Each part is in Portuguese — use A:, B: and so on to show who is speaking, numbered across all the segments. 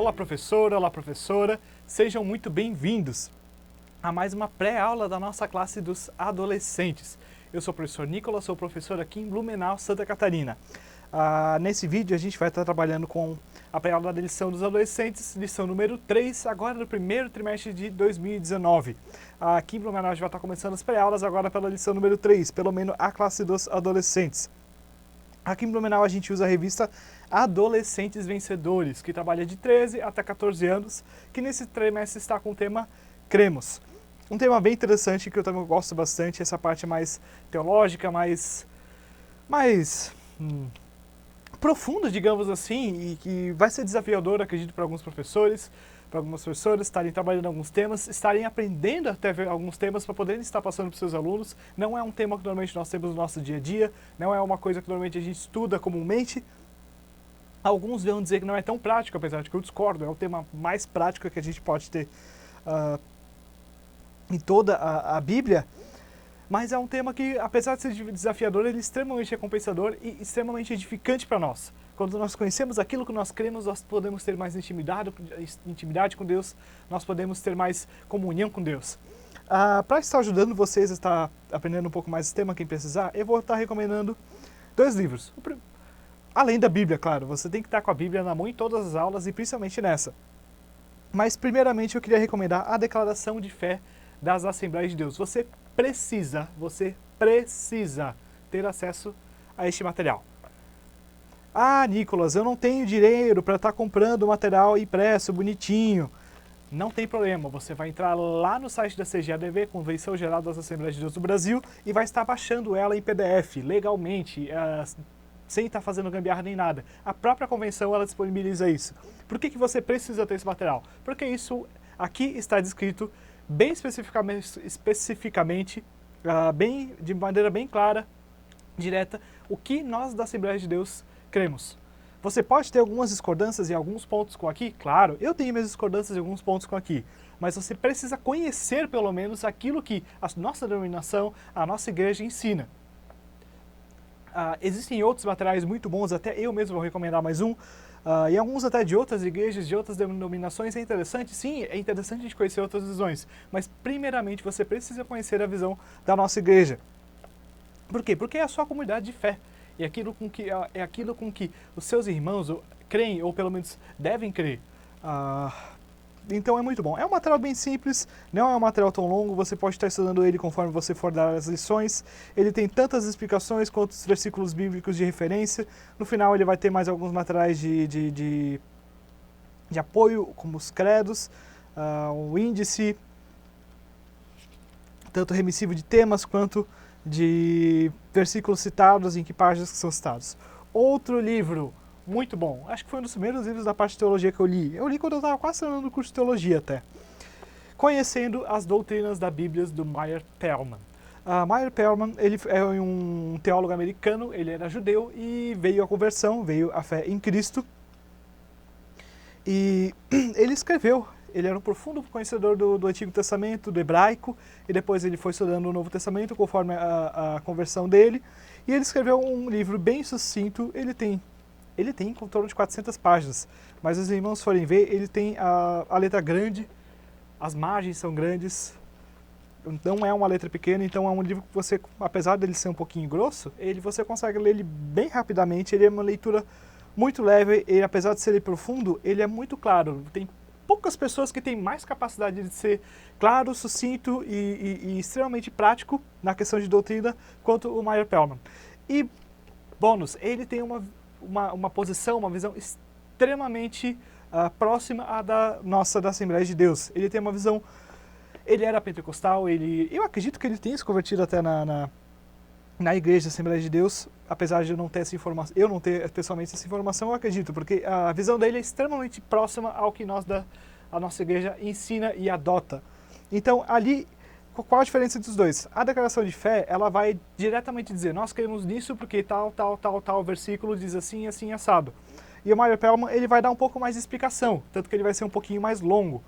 A: olá professora, sejam muito bem-vindos a mais uma pré-aula da nossa classe dos adolescentes. Eu sou o professor Nicolas, sou professor aqui em Blumenau, Santa Catarina. Nesse vídeo a gente vai estar trabalhando com a pré-aula da lição dos adolescentes, lição número 3, agora no primeiro trimestre de 2019. Aqui em Blumenau a gente vai estar começando as pré-aulas agora pela lição número 3, pelo menos a classe dos adolescentes. Aqui em Blumenau a gente usa a revista Adolescentes Vencedores, que trabalha de 13 até 14 anos, que nesse trimestre está com o tema Cremos. Um tema bem interessante que eu também gosto bastante, essa parte mais teológica, mais profunda, digamos assim, e que vai ser desafiador, acredito, para alguns professores, para algumas professoras estarem trabalhando alguns temas, estarem aprendendo até alguns temas para poderem estar passando para os seus alunos. Não é um tema que normalmente nós temos no nosso dia a dia, não é uma coisa que normalmente a gente estuda comumente. Alguns vão dizer que não é tão prático, apesar de que eu discordo, é o tema mais prático que a gente pode ter em toda a Bíblia, mas é um tema que, apesar de ser desafiador, ele é extremamente recompensador e extremamente edificante para nós. Quando nós conhecemos aquilo que nós cremos, nós podemos ter mais intimidade com Deus, nós podemos ter mais comunhão com Deus. Para estar ajudando vocês a estar aprendendo um pouco mais esse tema, quem precisar, eu vou estar recomendando 2 livros. Além da Bíblia, claro, você tem que estar com a Bíblia na mão em todas as aulas e principalmente nessa. Mas primeiramente eu queria recomendar a Declaração de Fé das Assembleias de Deus. Você precisa ter acesso a este material. Nicolas, eu não tenho dinheiro para estar comprando material impresso, bonitinho. Não tem problema, você vai entrar lá no site da CGADV, Convenção Geral das Assembleias de Deus do Brasil, e vai estar baixando ela em PDF, legalmente, sem estar fazendo gambiarra nem nada. A própria convenção, ela disponibiliza isso. Por que você precisa ter esse material? Porque isso aqui está descrito bem especificamente, de maneira bem clara, direta, o que nós da Assembleia de Deus cremos. Você pode ter algumas discordâncias em alguns pontos com aqui, claro, eu tenho minhas discordâncias em alguns pontos com aqui, mas você precisa conhecer pelo menos aquilo que a nossa denominação, a nossa igreja ensina. Existem outros materiais muito bons, até eu mesmo vou recomendar mais um, e alguns até de outras igrejas, de outras denominações. É interessante, sim, é interessante a gente conhecer outras visões, mas primeiramente você precisa conhecer a visão da nossa igreja. Por quê? Porque é a sua comunidade de fé, é aquilo com que os seus irmãos creem, ou pelo menos devem crer. Então é muito bom. É um material bem simples, não é um material tão longo, você pode estar estudando ele conforme você for dar as lições. Ele tem tantas explicações quanto os versículos bíblicos de referência. No final ele vai ter mais alguns materiais de apoio, como os credos, o índice, tanto remissivo de temas quanto de versículos citados, em que páginas que são citados. Outro livro muito bom, acho que foi um dos primeiros livros da parte de teologia que eu li. Eu li quando eu estava quase terminando o curso de teologia até. Conhecendo as Doutrinas da Bíblia, do Meyer Perlman. Meyer Perlman, ele é um teólogo americano, ele era judeu e veio à conversão, veio à fé em Cristo. E ele escreveu, ele era um profundo conhecedor do Antigo Testamento, do hebraico, e depois ele foi estudando o Novo Testamento conforme a conversão dele. E ele escreveu um livro bem sucinto, ele tem em torno de 400 páginas, mas se os irmãos forem ver, ele tem a letra grande, as margens são grandes, não é uma letra pequena, então é um livro que você, apesar dele ser um pouquinho grosso, você consegue ler ele bem rapidamente, ele é uma leitura muito leve, e apesar de ser profundo, ele é muito claro. Tem poucas pessoas que têm mais capacidade de ser claro, sucinto e extremamente prático na questão de doutrina quanto o Meyer Perlman. E, bônus, ele tem uma posição, uma visão extremamente próxima à da Assembleia de Deus. Ele tem uma visão, ele era pentecostal, eu acredito que ele tenha se convertido até na igreja da Assembleia de Deus, apesar de eu não ter essa informação, eu não ter pessoalmente essa informação, eu acredito, porque a visão dele é extremamente próxima ao que a nossa igreja ensina e adota. Então, ali, qual a diferença entre os dois? A declaração de fé, ela vai diretamente dizer, nós cremos nisso porque tal versículo diz assim, assim, assado. E o Meyer Perlman, ele vai dar um pouco mais de explicação, tanto que ele vai ser um pouquinho mais longo.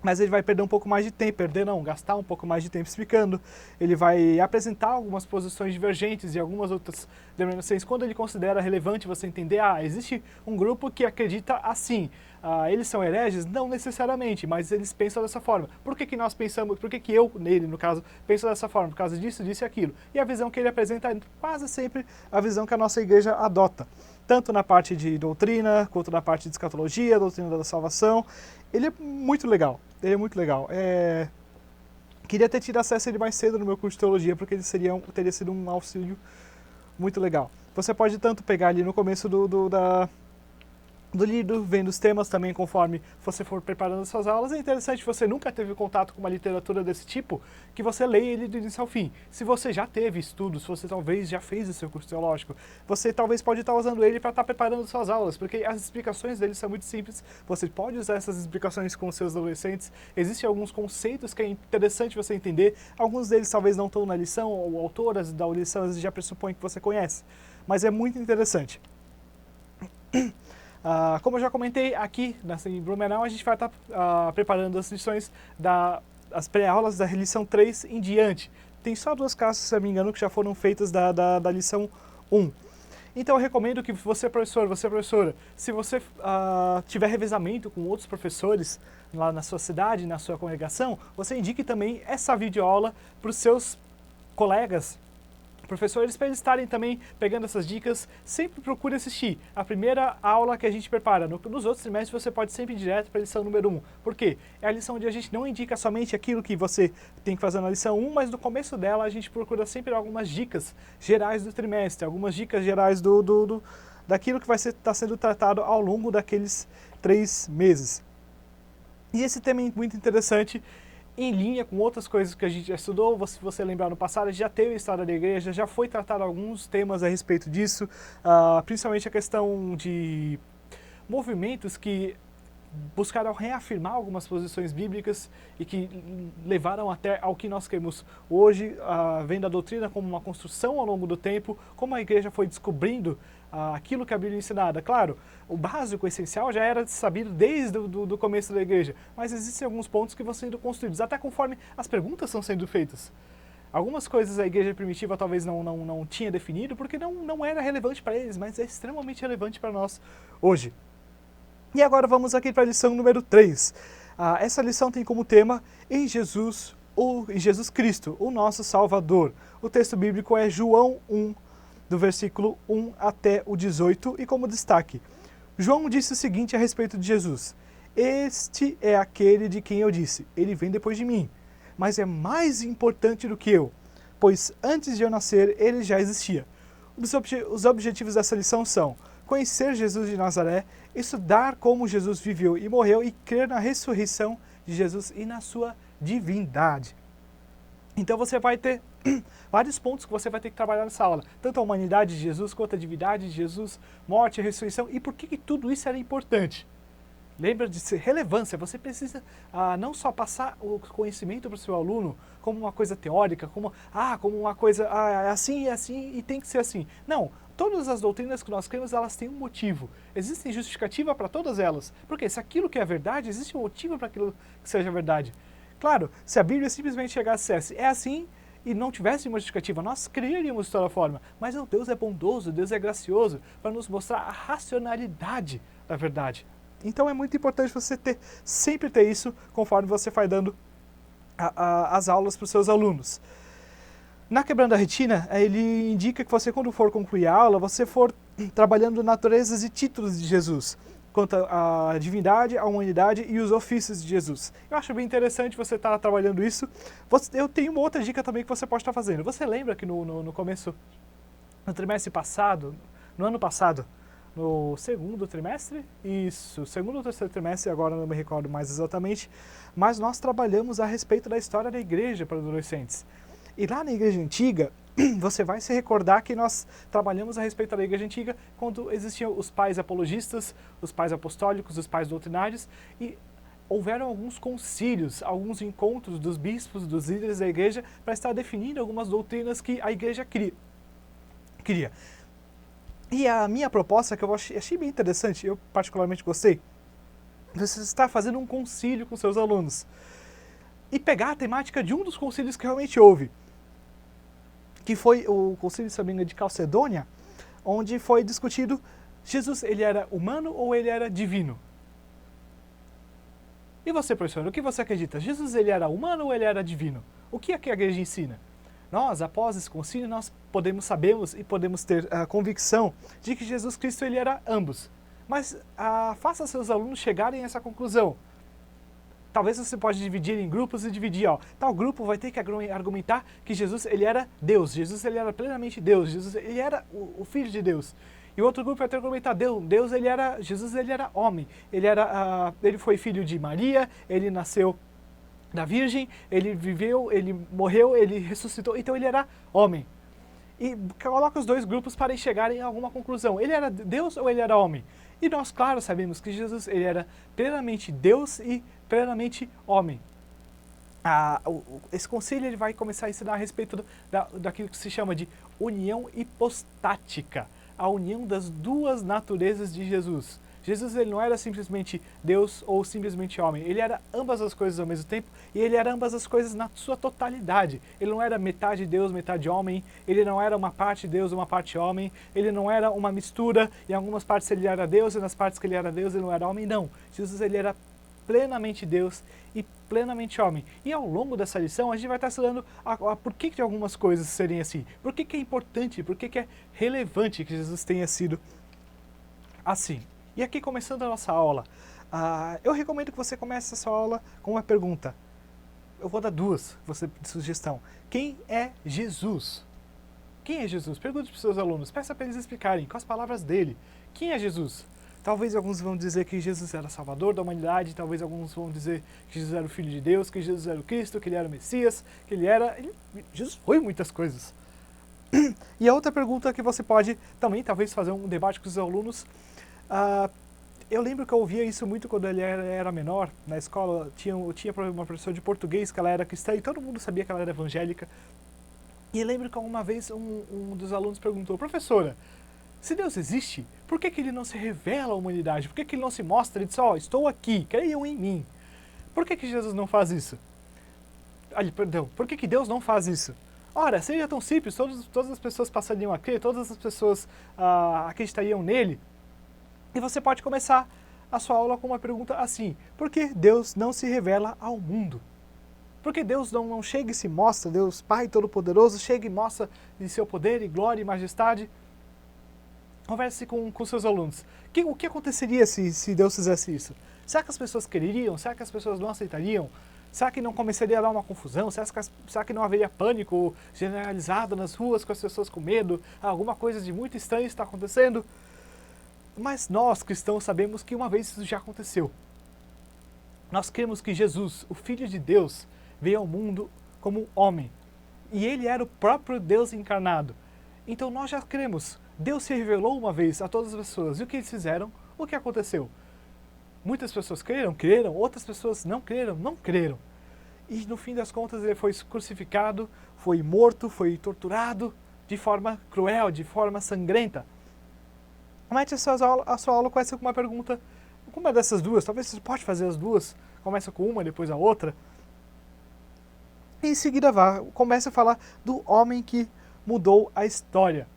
A: mas ele vai perder um pouco mais de tempo, gastar um pouco mais de tempo explicando. Ele vai apresentar algumas posições divergentes e algumas outras denominações, quando ele considera relevante você entender, existe um grupo que acredita assim, eles são hereges? Não necessariamente, mas eles pensam dessa forma. Por que nós pensamos, por que eu, nele no caso, penso dessa forma? Por causa disso, disso e aquilo. E a visão que ele apresenta é quase sempre a visão que a nossa igreja adota, tanto na parte de doutrina, quanto na parte de escatologia, doutrina da salvação. Ele é muito legal. Ele é muito legal. Queria ter tido acesso a ele mais cedo no meu curso de teologia, porque ele teria sido um auxílio muito legal. Você pode tanto pegar ali no começo do livro, vendo os temas também conforme você for preparando suas aulas. É interessante, você nunca teve contato com uma literatura desse tipo, que você leia ele do início ao fim. Se você já teve estudos, se você talvez já fez o seu curso teológico, você talvez pode estar usando ele para estar preparando suas aulas, porque as explicações dele são muito simples, você pode usar essas explicações com os seus adolescentes. Existem alguns conceitos que é interessante você entender, alguns deles talvez não estão na lição, ou autoras da lição já pressupõem que você conhece, mas é muito interessante. Como eu já comentei aqui em Blumenau, a gente vai estar preparando as lições as pré-aulas da lição 3 em diante. Tem só 2 classes, se não me engano, que já foram feitas da lição 1. Então eu recomendo que você, professor, você, professora, se você tiver revezamento com outros professores lá na sua cidade, na sua congregação, você indique também essa videoaula para os seus colegas professores, para eles estarem também pegando essas dicas. Sempre procure assistir a primeira aula que a gente prepara. Nos outros trimestres você pode sempre ir direto para a lição número 1. Por quê? É a lição onde a gente não indica somente aquilo que você tem que fazer na lição 1, mas no começo dela a gente procura sempre algumas dicas gerais do trimestre, algumas dicas gerais daquilo que vai estar sendo tratado ao longo daqueles 3 meses. E esse tema é muito interessante, em linha com outras coisas que a gente já estudou. Se você lembrar no passado, a gente já teve a história da igreja, já foi tratado alguns temas a respeito disso, principalmente a questão de movimentos que buscaram reafirmar algumas posições bíblicas e que levaram até ao que nós temos hoje, vendo a doutrina como uma construção ao longo do tempo, como a igreja foi descobrindo aquilo que a Bíblia ensinava. Claro, o básico, o essencial já era sabido desde o começo da igreja, mas existem alguns pontos que vão sendo construídos, até conforme as perguntas estão sendo feitas. Algumas coisas a igreja primitiva talvez não tinha definido, porque não era relevante para eles, mas é extremamente relevante para nós hoje. E agora vamos aqui para a lição número 3. Essa lição tem como tema em Jesus Cristo, o nosso Salvador. O texto bíblico é João 1, do versículo 1 até o 18, e como destaque, João disse o seguinte a respeito de Jesus: este é aquele de quem eu disse, ele vem depois de mim, mas é mais importante do que eu, pois antes de eu nascer ele já existia. Os objetivos dessa lição são conhecer Jesus de Nazaré, estudar como Jesus viveu e morreu e crer na ressurreição de Jesus e na sua divindade. Então você vai ter vários pontos que você vai ter que trabalhar nessa aula, tanto a humanidade de Jesus quanto a divindade de Jesus, morte e ressurreição, e por que tudo isso era importante. Lembra de ser relevância, você precisa não só passar o conhecimento para o seu aluno como uma coisa teórica, como uma coisa é assim e tem que ser assim. Não, todas as doutrinas que nós cremos, elas têm um motivo. Existe justificativa para todas elas. Porque se aquilo que é verdade, existe um motivo para aquilo que seja verdade. Claro, se a Bíblia simplesmente chegasse e dissesse, é assim, e não tivesse uma justificativa, nós creríamos de toda forma. Mas Deus é bondoso, Deus é gracioso, para nos mostrar a racionalidade da verdade. Então é muito importante você sempre ter isso conforme você vai dando as aulas para os seus alunos. Na Quebrando a Retina, ele indica que você, quando for concluir a aula, você for trabalhando naturezas e títulos de Jesus, quanto à divindade, à humanidade e os ofícios de Jesus. Eu acho bem interessante você estar trabalhando isso. Eu tenho uma outra dica também que você pode estar fazendo. Você lembra que no começo, no trimestre passado, no ano passado, no segundo trimestre? Isso, segundo ou terceiro trimestre, agora não me recordo mais exatamente, mas nós trabalhamos a respeito da história da igreja para adolescentes. E lá na igreja antiga, você vai se recordar que nós trabalhamos a respeito da igreja antiga quando existiam os pais apologistas, os pais apostólicos, os pais doutrinários, e houveram alguns concílios, alguns encontros dos bispos, dos líderes da igreja, para estar definindo algumas doutrinas que a igreja queria. E a minha proposta, que eu achei bem interessante, eu particularmente gostei, você está fazendo um concílio com seus alunos e pegar a temática de um dos concílios que realmente houve, que foi o concílio, se não me engano, de Calcedônia, onde foi discutido Jesus, ele era humano ou ele era divino? E você, professor, o que você acredita? Jesus, ele era humano ou ele era divino? O que é que a igreja ensina? Nós, após esse concílio, nós sabemos e podemos ter a convicção de que Jesus Cristo, ele era ambos. Mas faça seus alunos chegarem a essa conclusão. Talvez você pode dividir em grupos e dividir, tal grupo vai ter que argumentar que Jesus, ele era Deus, Jesus, ele era plenamente Deus, Jesus, ele era o Filho de Deus. E o outro grupo vai ter que argumentar, Jesus, ele era homem, ele foi filho de Maria, ele nasceu da Virgem, ele viveu, ele morreu, ele ressuscitou, então ele era homem. E coloca os dois grupos para chegarem a alguma conclusão. Ele era Deus ou ele era homem? E nós, claro, sabemos que Jesus, ele era plenamente Deus e plenamente homem. Esse concílio ele vai começar a ensinar a respeito daquilo que se chama de união hipostática, a união das duas naturezas de Jesus. Jesus, ele não era simplesmente Deus ou simplesmente homem, ele era ambas as coisas ao mesmo tempo e ele era ambas as coisas na sua totalidade. Ele não era metade Deus, metade homem, ele não era uma parte Deus, uma parte homem, ele não era uma mistura, em algumas partes ele era Deus e nas partes que ele era Deus ele não era homem, não. Jesus, ele era plenamente Deus e plenamente homem. E ao longo dessa lição a gente vai estar estudando por que de algumas coisas serem assim, por que é importante, por que é relevante que Jesus tenha sido assim. E aqui, começando a nossa aula, eu recomendo que você comece essa aula com uma pergunta. Eu vou dar duas de sugestão. Quem é Jesus? Quem é Jesus? Pergunte para os seus alunos, peça para eles explicarem com as palavras dele. Quem é Jesus? Talvez alguns vão dizer que Jesus era Salvador da humanidade, talvez alguns vão dizer que Jesus era o Filho de Deus, que Jesus era o Cristo, que ele era o Messias, que Jesus foi muitas coisas. E a outra pergunta que você pode também, talvez, fazer um debate com os alunos. Eu lembro que eu ouvia isso muito quando ele era menor, na escola. Tinha uma professora de português que ela era cristã e todo mundo sabia que ela era evangélica. E eu lembro que uma vez um dos alunos perguntou, professora, se Deus existe, por que ele não se revela à humanidade? Por que ele não se mostra e diz, estou aqui, creiam em mim? Por que Jesus não faz isso? Por que Deus não faz isso? Ora, seria tão simples, todas as pessoas passariam a crer, todas as pessoas acreditariam nele. E você pode começar a sua aula com uma pergunta assim, por que Deus não se revela ao mundo? Por que Deus não chega e se mostra, Deus Pai Todo-Poderoso, chega e mostra de seu poder e glória e majestade? Converse com seus alunos. O que aconteceria se Deus fizesse isso? Será que as pessoas quereriam? Será que as pessoas não aceitariam? Será que não começaria a dar uma confusão? Será que não haveria pânico generalizado nas ruas com as pessoas com medo? Alguma coisa de muito estranho está acontecendo? Mas nós, cristãos, sabemos que uma vez isso já aconteceu. Nós cremos que Jesus, o Filho de Deus, veio ao mundo como homem. E ele era o próprio Deus encarnado. Então nós já cremos. Deus se revelou uma vez a todas as pessoas. E o que eles fizeram? O que aconteceu? Muitas pessoas creram, outras pessoas não creram. E no fim das contas ele foi crucificado, foi morto, foi torturado de forma cruel, de forma sangrenta. Comece a sua aula com uma pergunta, uma dessas duas, talvez você pode fazer as duas, começa com uma, depois a outra. E em seguida comece a falar do homem que mudou a história.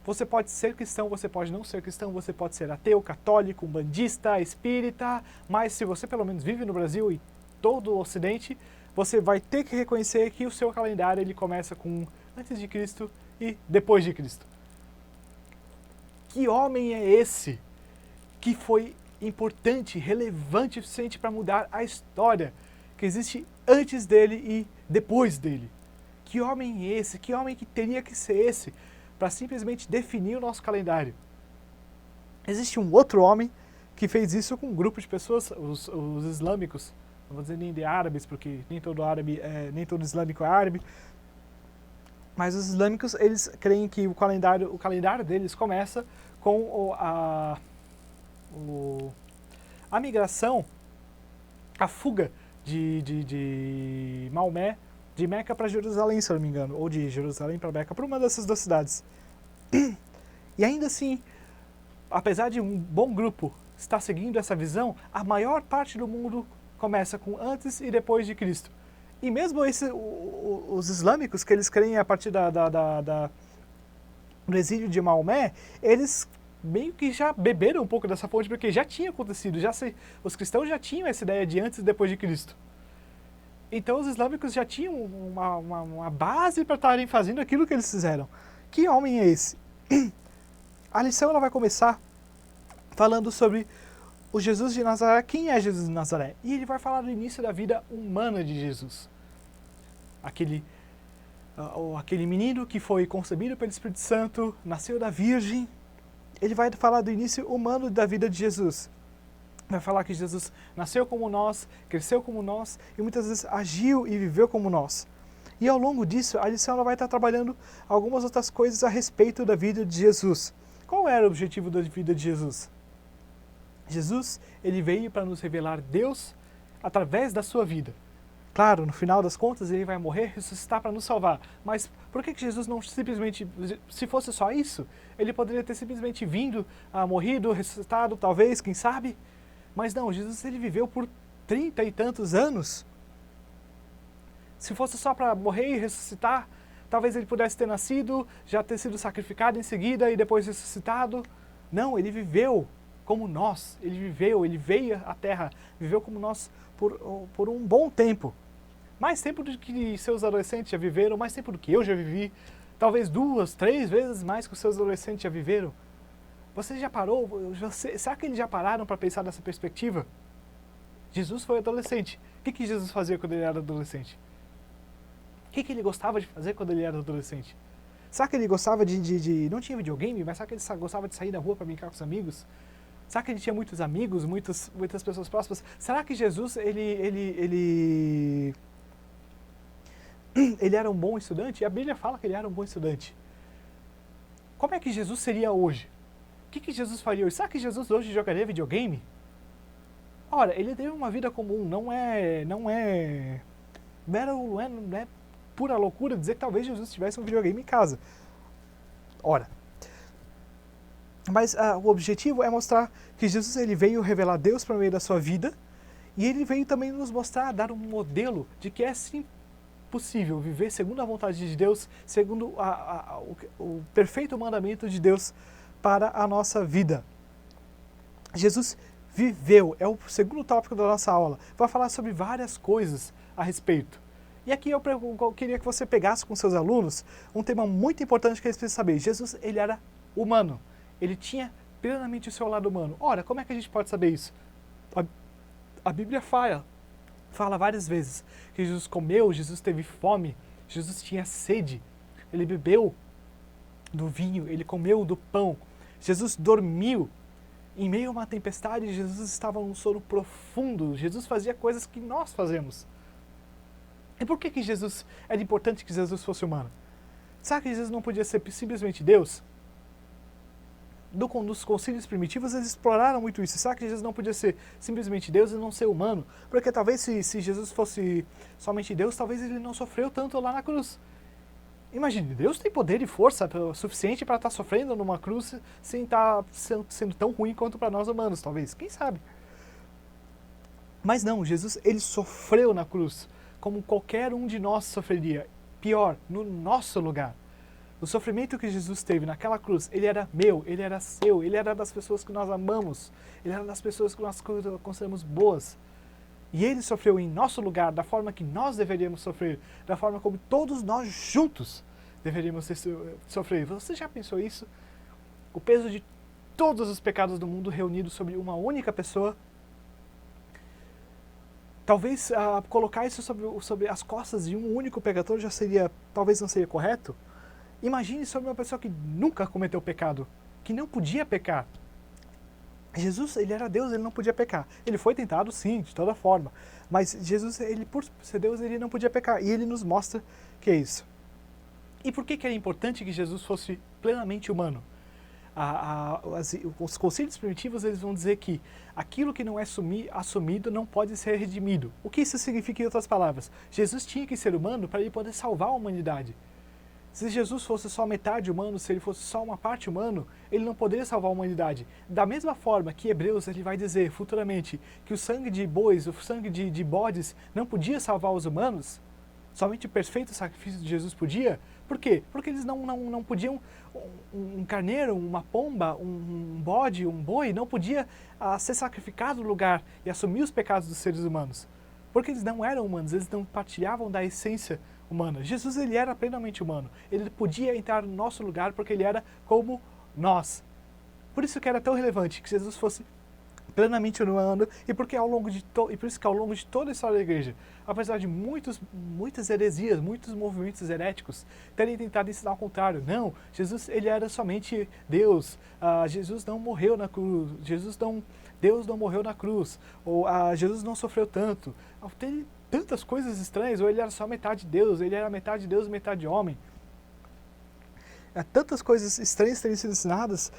A: Você pode ser cristão, você pode não ser cristão, você pode ser ateu, católico, umbandista, espírita, mas se você pelo menos vive no Brasil e todo o Ocidente, você vai ter que reconhecer que o seu calendário ele começa com antes de Cristo e depois de Cristo. Que homem é esse que foi importante, relevante o suficiente para mudar a história que existe antes dele e depois dele? Que homem é esse? Que homem que teria que ser esse para simplesmente definir o nosso calendário? Existe um outro homem que fez isso com um grupo de pessoas, os islâmicos, não vou dizer nem de árabes, porque nem todo islâmico é árabe, mas os islâmicos, eles creem que o calendário deles começa com a migração, a fuga de Maomé, de Meca para Jerusalém, se eu não me engano, ou de Jerusalém para Meca, para uma dessas duas cidades. E ainda assim, apesar de um bom grupo está seguindo essa visão, a maior parte do mundo começa com antes e depois de Cristo. E mesmo os islâmicos, que eles creem a partir do exílio de Maomé, eles meio que já beberam um pouco dessa fonte, porque já tinha acontecido, os cristãos já tinham essa ideia de antes e depois de Cristo. Então os islâmicos já tinham uma base para estarem fazendo aquilo que eles fizeram. Que homem é esse? A lição ela vai começar falando sobre o Jesus de Nazaré. Quem é Jesus de Nazaré? E ele vai falar do início da vida humana de Jesus. Aquele menino que foi concebido pelo Espírito Santo, nasceu da Virgem. Ele vai falar do início humano da vida de Jesus. Vai falar que Jesus nasceu como nós, cresceu como nós e muitas vezes agiu e viveu como nós. E ao longo disso, a lição ela vai estar trabalhando algumas outras coisas a respeito da vida de Jesus. Qual era o objetivo da vida de Jesus? Jesus, ele veio para nos revelar Deus através da sua vida. Claro, no final das contas, ele vai morrer e ressuscitar para nos salvar. Mas por que Jesus não simplesmente, se fosse só isso, ele poderia ter simplesmente vindo, morrido, ressuscitado, talvez, quem sabe? Mas não, Jesus ele viveu por 30 e tantos anos. Se fosse só para morrer e ressuscitar, talvez ele pudesse ter nascido, já ter sido sacrificado em seguida e depois ressuscitado. Não, ele viveu como nós. Ele veio à Terra, viveu como nós por um bom tempo. Mais tempo do que seus adolescentes já viveram, mais tempo do que eu já vivi. Talvez 2, 3 vezes mais que os seus adolescentes já viveram. Você já parou? Será que eles já pararam para pensar nessa perspectiva? Jesus foi adolescente. O que Jesus fazia quando ele era adolescente? O que ele gostava de fazer quando ele era adolescente? Será que ele gostava não tinha videogame, mas será que ele gostava de sair na rua para brincar com os amigos? Será que ele tinha muitos amigos, muitas pessoas próximas? Será que Jesus, ele era um bom estudante? E a Bíblia fala que ele era um bom estudante. Como é que Jesus seria hoje? O que Jesus faria hoje? Será que Jesus hoje jogaria videogame? Ora, ele teve uma vida comum, não é pura loucura dizer que talvez Jesus tivesse um videogame em casa. Ora, mas o objetivo é mostrar que Jesus ele veio revelar Deus por meio da sua vida e ele veio também nos mostrar, dar um modelo de que é sim possível viver segundo a vontade de Deus, segundo o perfeito mandamento de Deus para a nossa vida. Jesus viveu, é o segundo tópico da nossa aula. Vai falar sobre várias coisas a respeito. E aqui eu queria que você pegasse com seus alunos um tema muito importante que eles precisam saber. Jesus, ele era humano. Ele tinha plenamente o seu lado humano. Ora, como é que a gente pode saber isso? A Bíblia fala várias vezes que Jesus comeu, Jesus teve fome, Jesus tinha sede, ele bebeu do vinho, ele comeu do pão, Jesus dormiu. Em meio a uma tempestade, Jesus estava num sono profundo, Jesus fazia coisas que nós fazemos. E por que era importante que Jesus fosse humano? Será que Jesus não podia ser simplesmente Deus? Nos concílios primitivos eles exploraram muito isso. Será que Jesus não podia ser simplesmente Deus e não ser humano? Porque talvez se Jesus fosse somente Deus, talvez ele não sofreu tanto lá na cruz. Imagine, Deus tem poder e força suficiente para estar sofrendo numa cruz sem estar sendo tão ruim quanto para nós humanos, talvez. Quem sabe? Mas não, Jesus ele sofreu na cruz como qualquer um de nós sofreria. Pior, no nosso lugar. O sofrimento que Jesus teve naquela cruz, ele era meu, ele era seu, ele era das pessoas que nós amamos, ele era das pessoas que nós consideramos boas. E ele sofreu em nosso lugar, da forma que nós deveríamos sofrer, da forma como todos nós juntos deveríamos sofrer. Você já pensou isso? O peso de todos os pecados do mundo reunidos sobre uma única pessoa. Talvez colocar isso sobre as costas de um único pecador talvez não seria correto. Imagine sobre uma pessoa que nunca cometeu pecado, que não podia pecar. Jesus, ele era Deus, ele não podia pecar. Ele foi tentado, sim, de toda forma. Mas Jesus, ele por ser Deus, ele não podia pecar. E ele nos mostra que é isso. E por que era importante que Jesus fosse plenamente humano? Os concílios primitivos eles vão dizer que aquilo que não é assumido não pode ser redimido. O que isso significa em outras palavras? Jesus tinha que ser humano para ele poder salvar a humanidade. Se Jesus fosse só metade humano, se ele fosse só uma parte humano, ele não poderia salvar a humanidade. Da mesma forma que Hebreus ele vai dizer futuramente que o sangue de bois, o sangue de bodes não podia salvar os humanos, somente o perfeito sacrifício de Jesus podia. Por quê? Porque eles não podiam, um carneiro, uma pomba, um bode, um boi, não podia ser sacrificado no lugar e assumir os pecados dos seres humanos. Porque eles não eram humanos, eles não partilhavam da essência humana. Jesus ele era plenamente humano, ele podia entrar no nosso lugar porque ele era como nós. Por isso que era tão relevante que Jesus fosse plenamente humano e por isso que ao longo de toda a história da igreja, apesar de muitas heresias, muitos movimentos heréticos terem tentado ensinar o contrário, não, Jesus ele era somente Deus, Jesus não morreu na cruz, Deus não morreu na cruz, ou Jesus não sofreu tanto, tem tantas coisas estranhas, ou ele era só metade Deus, ele era metade Deus, metade homem. Tantas coisas estranhas terem sido ensinadas.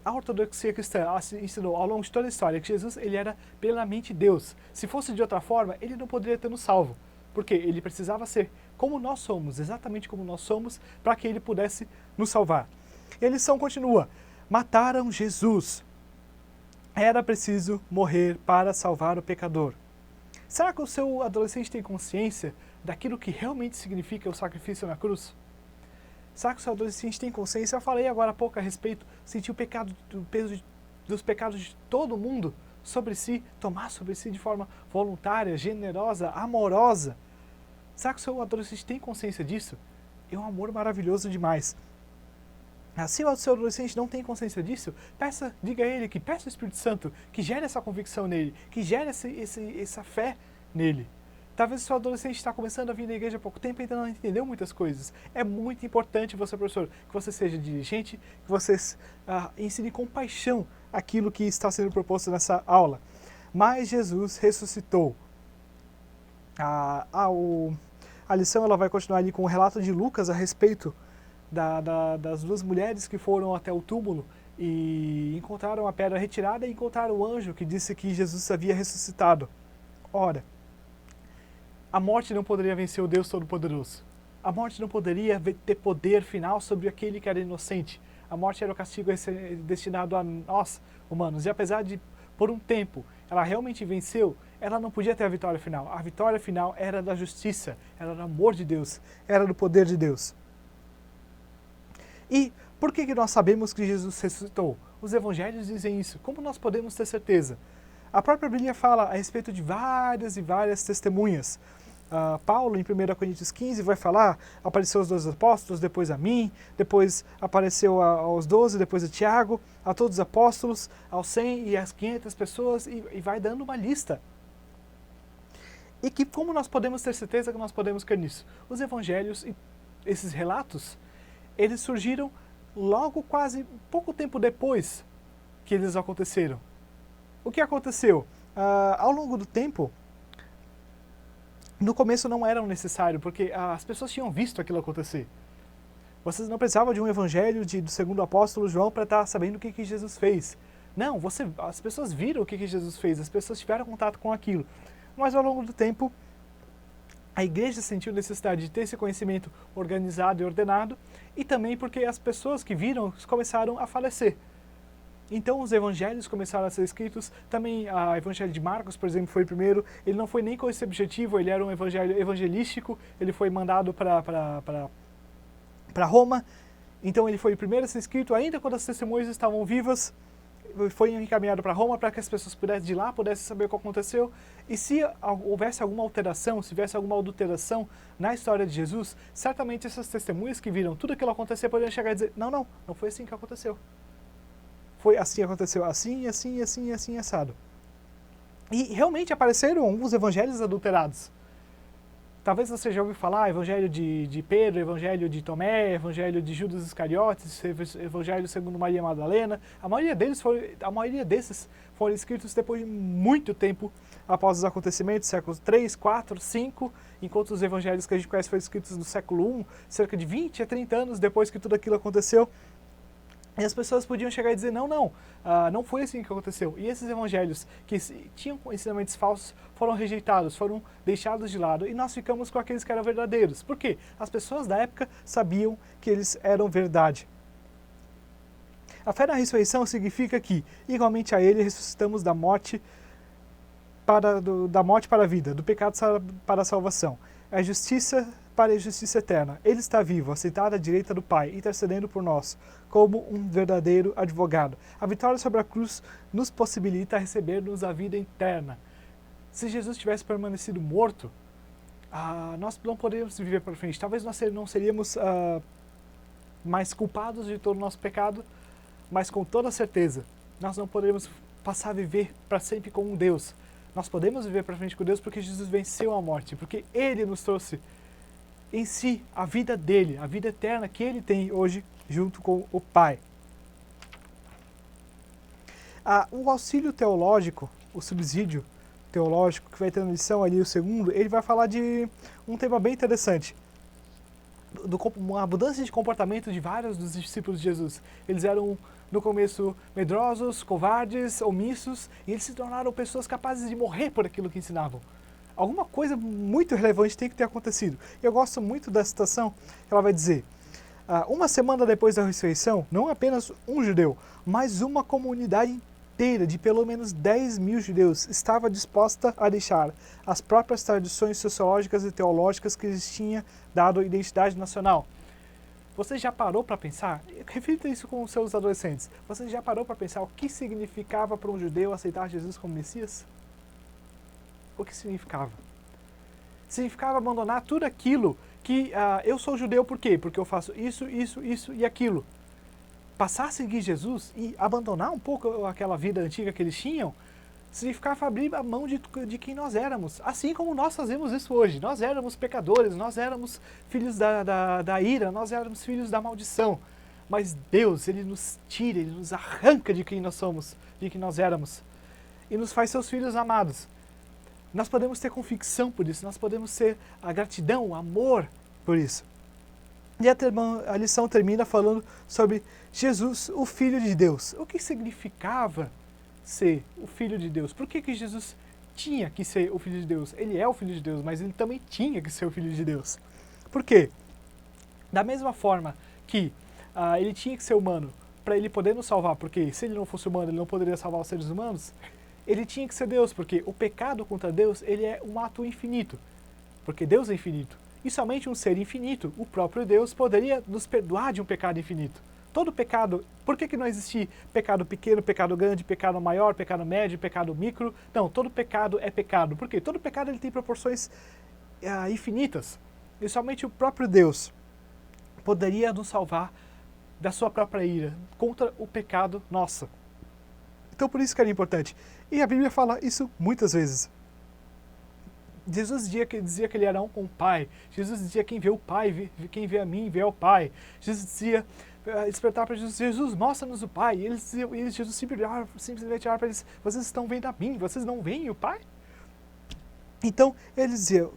A: A ortodoxia cristã ensinou ao longo de toda a história que Jesus ele era plenamente Deus. Se fosse de outra forma, ele não poderia ter nos salvo. Porque ele precisava ser como nós somos, exatamente como nós somos, para que ele pudesse nos salvar. E a lição continua. Mataram Jesus. Era preciso morrer para salvar o pecador. Será que o seu adolescente tem consciência daquilo que realmente significa o sacrifício na cruz? Será que o seu adolescente tem consciência? Eu falei agora há pouco a respeito, sentir o peso dos pecados de todo mundo sobre si, tomar sobre si de forma voluntária, generosa, amorosa. Será que o seu adolescente tem consciência disso? É um amor maravilhoso demais. Se o seu adolescente não tem consciência disso, diga a ele que peça o Espírito Santo, que gere essa convicção nele, que gere essa fé nele. Talvez o seu adolescente está começando a vir na igreja há pouco tempo e ainda não entendeu muitas coisas. É muito importante você, professor, que você seja diligente, que você ensine com paixão aquilo que está sendo proposto nessa aula. Mas Jesus ressuscitou. A lição ela vai continuar ali com o relato de Lucas a respeito das duas mulheres que foram até o túmulo e encontraram a pedra retirada e encontraram o anjo que disse que Jesus havia ressuscitado. Ora, a morte não poderia vencer o Deus Todo-Poderoso. A morte não poderia ter poder final sobre aquele que era inocente. A morte era o castigo destinado a nós, humanos. E apesar de, por um tempo, ela realmente venceu, ela não podia ter a vitória final. A vitória final era da justiça, era do amor de Deus, era do poder de Deus. E por que nós sabemos que Jesus ressuscitou? Os evangelhos dizem isso. Como nós podemos ter certeza? A própria Bíblia fala a respeito de várias e várias testemunhas. Paulo, em 1 Coríntios 15, vai falar, apareceu aos 12 apóstolos, depois a mim, depois apareceu aos 12, depois a Tiago, a todos os apóstolos, aos 100 e às 500 pessoas, e vai dando uma lista. E que como nós podemos ter certeza que nós podemos crer nisso? Os evangelhos e esses relatos, eles surgiram logo quase pouco tempo depois que eles aconteceram. O que aconteceu? Ao longo do tempo, no começo não era necessário, porque as pessoas tinham visto aquilo acontecer. Vocês não precisavam de um evangelho do segundo apóstolo João para estar sabendo o que Jesus fez. Não, as pessoas viram o que Jesus fez, as pessoas tiveram contato com aquilo. Mas ao longo do tempo, a igreja sentiu necessidade de ter esse conhecimento organizado e ordenado, e também porque as pessoas que viram começaram a falecer. Então os evangelhos começaram a ser escritos, também o evangelho de Marcos, por exemplo, foi o primeiro, ele não foi nem com esse objetivo, ele era um evangelho evangelístico, ele foi mandado para Roma, então ele foi o primeiro a ser escrito, ainda quando as testemunhas estavam vivas, foi encaminhado para Roma para que as pessoas de lá pudessem saber o que aconteceu, e se houvesse alguma alteração, se tivesse alguma adulteração na história de Jesus, certamente essas testemunhas que viram tudo aquilo acontecer poderiam chegar e dizer, não foi assim que aconteceu. Foi assim, aconteceu assim, assado. E realmente apareceram alguns evangelhos adulterados. Talvez você já ouviu falar, evangelho de Pedro, evangelho de Tomé, evangelho de Judas Iscariotes, evangelho segundo Maria Madalena. A maioria desses foram escritos depois de muito tempo após os acontecimentos, séculos 3, 4, 5, enquanto os evangelhos que a gente conhece foram escritos no século 1, cerca de 20 a 30 anos depois que tudo aquilo aconteceu. E as pessoas podiam chegar e dizer, não, não, não foi assim que aconteceu. E esses evangelhos que tinham ensinamentos falsos foram rejeitados, foram deixados de lado, e nós ficamos com aqueles que eram verdadeiros. Por quê? As pessoas da época sabiam que eles eram verdade. A fé na ressurreição significa que, igualmente a ele, ressuscitamos da morte para a vida, do pecado para a salvação. A justiça para a justiça eterna. Ele está vivo, assentado à direita do Pai, intercedendo por nós, como um verdadeiro advogado. A vitória sobre a cruz nos possibilita receber-nos a vida eterna. Se Jesus tivesse permanecido morto, nós não poderíamos viver para frente. Talvez nós não seríamos mais culpados de todo o nosso pecado, mas com toda certeza, nós não poderíamos passar a viver para sempre com um Deus. Nós podemos viver para frente com Deus porque Jesus venceu a morte, porque Ele nos trouxe em si a vida dele, a vida eterna que Ele tem hoje junto com o Pai. O auxílio teológico, o subsídio teológico, que vai ter na lição ali, o segundo, ele vai falar de um tema bem interessante. Uma mudança de comportamento de vários dos discípulos de Jesus. Eles eram, no começo, medrosos, covardes, omissos, e eles se tornaram pessoas capazes de morrer por aquilo que ensinavam. Alguma coisa muito relevante tem que ter acontecido. Eu gosto muito da citação que ela vai dizer: uma semana depois da ressurreição, não apenas um judeu, mas uma comunidade inteira de pelo menos 10.000 judeus estava disposta a deixar as próprias tradições sociológicas e teológicas que lhes tinha dado identidade nacional. Você já parou para pensar? Reflita isso com os seus adolescentes. Você já parou para pensar o que significava para um judeu aceitar Jesus como Messias? O que significava? Significava abandonar tudo aquilo que eu sou judeu por quê? Porque eu faço isso, isso, isso e aquilo. Passar a seguir Jesus e abandonar um pouco aquela vida antiga que eles tinham, significava abrir a mão de quem nós éramos. Assim como nós fazemos isso hoje. Nós éramos pecadores, nós éramos filhos da ira, nós éramos filhos da maldição. Mas Deus, Ele nos tira, Ele nos arranca de quem nós somos, de quem nós éramos. E nos faz seus filhos amados. Nós podemos ter convicção por isso, nós podemos ter a gratidão, o amor por isso. E a lição termina falando sobre Jesus, o Filho de Deus. O que significava ser o Filho de Deus? Por que Jesus tinha que ser o Filho de Deus? Ele é o Filho de Deus, mas ele também tinha que ser o Filho de Deus. Por quê? Da mesma forma que ele tinha que ser humano para ele poder nos salvar, porque se ele não fosse humano, ele não poderia salvar os seres humanos, ele tinha que ser Deus, porque o pecado contra Deus, ele é um ato infinito, porque Deus é infinito. E somente um ser infinito, o próprio Deus, poderia nos perdoar de um pecado infinito. Todo pecado, por que não existe pecado pequeno, pecado grande, pecado maior, pecado médio, pecado micro? Não, todo pecado é pecado. Por quê? Todo pecado ele tem proporções infinitas. E somente o próprio Deus poderia nos salvar da sua própria ira contra o pecado nosso. Então por isso que era importante. E a Bíblia fala isso muitas vezes. Jesus dizia que ele era um com o Pai. Jesus dizia: quem vê o Pai, quem vê a mim, vê ao Pai. Jesus dizia, despertar para Jesus: Jesus, mostra-nos o Pai. E Jesus simplesmente olhava para eles: vocês estão vendo a mim, vocês não veem o Pai? Então, ele dizia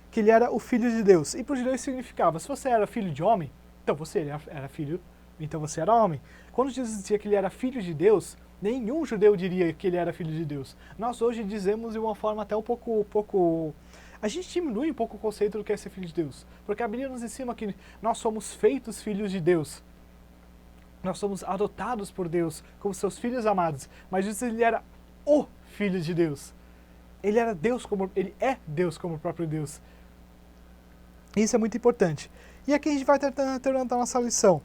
A: que ele era o Filho de Deus. E para os judeus significava: se você era filho de homem, então você era filho, então você era homem. Quando Jesus dizia que ele era Filho de Deus, nenhum judeu diria que ele era Filho de Deus. Nós hoje dizemos de uma forma até um pouco... A gente diminui um pouco o conceito do que é ser Filho de Deus. Porque a Bíblia nos ensina que nós somos feitos filhos de Deus. Nós somos adotados por Deus como seus filhos amados. Mas Jesus, ele era o Filho de Deus. Ele é Deus como o próprio Deus. Isso é muito importante. E aqui a gente vai terminar a nossa lição.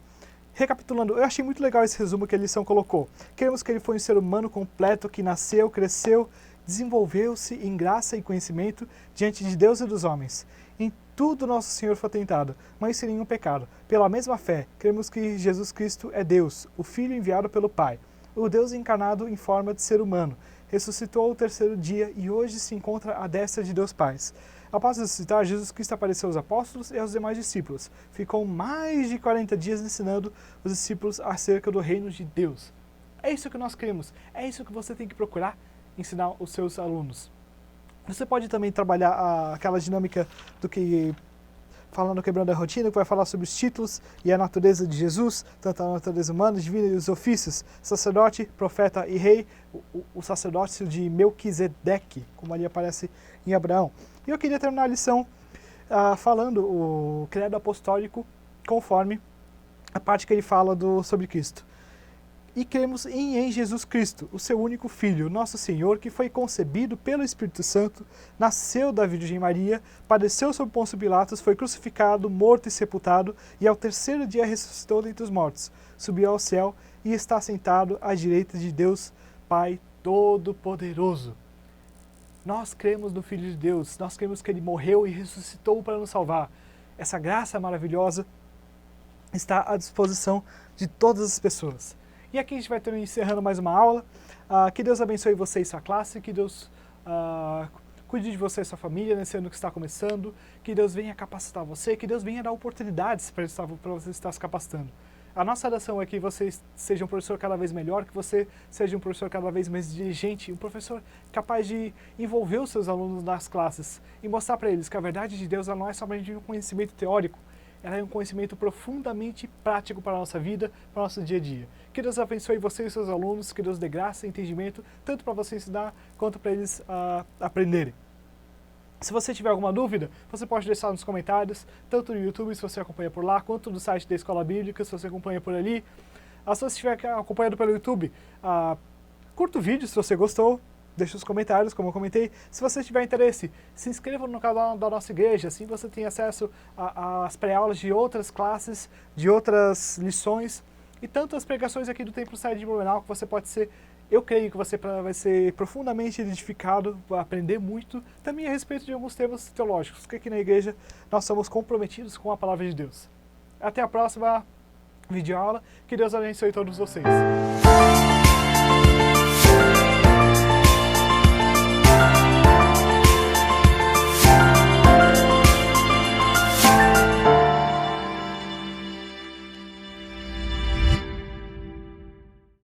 A: Recapitulando, eu achei muito legal esse resumo que a lição colocou. Queremos que ele foi um ser humano completo, que nasceu, cresceu, desenvolveu-se em graça e conhecimento diante de Deus e dos homens. Em tudo nosso Senhor foi tentado, mas sem nenhum pecado. Pela mesma fé, cremos que Jesus Cristo é Deus, o Filho enviado pelo Pai, o Deus encarnado em forma de ser humano. Ressuscitou ao terceiro dia e hoje se encontra à destra de Deus Pai. Após ressuscitar, Jesus Cristo apareceu aos apóstolos e aos demais discípulos. Ficou mais de 40 dias ensinando os discípulos acerca do reino de Deus. É isso que nós queremos. É isso que você tem que procurar ensinar os seus alunos. Você pode também trabalhar aquela dinâmica do que falando Quebrando a Rotina, que vai falar sobre os títulos e a natureza de Jesus, tanto a natureza humana, divina e os ofícios, sacerdote, profeta e rei, o sacerdócio de Melquisedeque, como ali aparece em Abraão. E eu queria terminar a lição falando o credo apostólico conforme a parte que ele fala sobre Cristo. E cremos em Jesus Cristo, o seu único Filho, nosso Senhor, que foi concebido pelo Espírito Santo, nasceu da Virgem Maria, padeceu sob Pôncio Pilatos, foi crucificado, morto e sepultado, e ao terceiro dia ressuscitou dentre os mortos, subiu ao céu e está sentado à direita de Deus, Pai Todo-Poderoso. Nós cremos no Filho de Deus, nós cremos que Ele morreu e ressuscitou para nos salvar. Essa graça maravilhosa está à disposição de todas as pessoas. E aqui a gente vai encerrando mais uma aula. Que Deus abençoe você e sua classe, que Deus cuide de você e sua família nesse ano que está começando, que Deus venha capacitar você, que Deus venha dar oportunidades para você estar se capacitando. A nossa oração é que você seja um professor cada vez melhor, que você seja um professor cada vez mais diligente, um professor capaz de envolver os seus alunos nas classes e mostrar para eles que a verdade de Deus ela não é somente um conhecimento teórico, ela é um conhecimento profundamente prático para a nossa vida, para o nosso dia a dia. Que Deus abençoe você e seus alunos, que Deus dê graça e entendimento, tanto para você ensinar, quanto para eles aprenderem. Se você tiver alguma dúvida, você pode deixar nos comentários, tanto no YouTube, se você acompanha por lá, quanto no site da Escola Bíblica, se você acompanha por ali. Se você estiver acompanhando pelo YouTube, curta o vídeo se você gostou, deixe os comentários, como eu comentei. Se você tiver interesse, se inscreva no canal da nossa igreja, assim você tem acesso às pré-aulas de outras classes, de outras lições, e tanto as pregações aqui do Templo Sede de Blumenau, que você pode ser, eu creio que você vai ser profundamente edificado, vai aprender muito, também a respeito de alguns temas teológicos, porque aqui na igreja nós somos comprometidos com a palavra de Deus. Até a próxima videoaula, que Deus abençoe todos vocês.